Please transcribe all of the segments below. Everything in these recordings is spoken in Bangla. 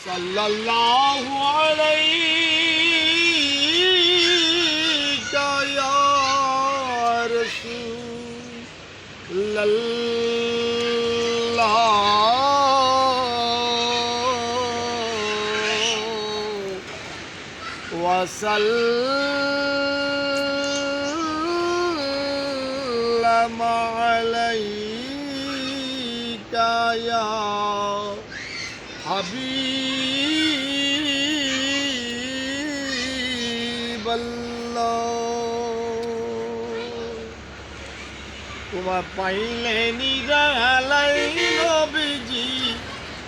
সাল্লাল্লাহু আলাইকা ইয়া রাসূলুল্লাহ وسلم عليك يا حبيب الله তোমার পাইলে নিরালাই নবীজি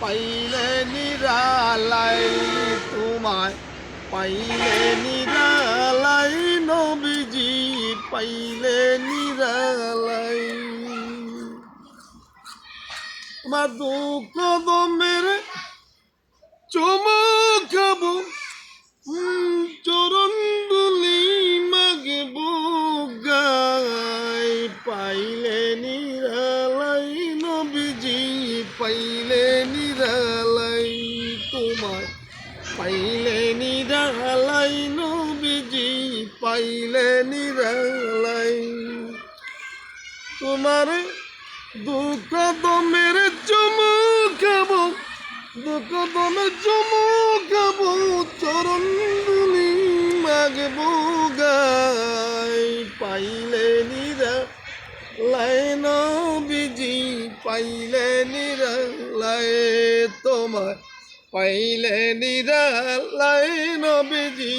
পাইলে নিরালাই তোমায় পাইলে নিরালাই নবীজি পাইলে নিরালাই তোমার দুঃখ দমের চমকাবো চরণ দুলি মাগবো গাই পাইলে নিরালাই নবীজি পাইলে নিরালাই তোমার পাইলে নিরালাই নবীজি পাইলে নিরালাই তোমার দুঃখ দমের চমকাবো দুঃখ দমের চমকাবো চরণ দুলি মাগবো গাই পাইলে নিরালাই নবীজি পাইলে নিরালাই তোমার পাইলে নিরালাই নবীজি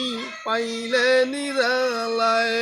পাইলে নিরালাই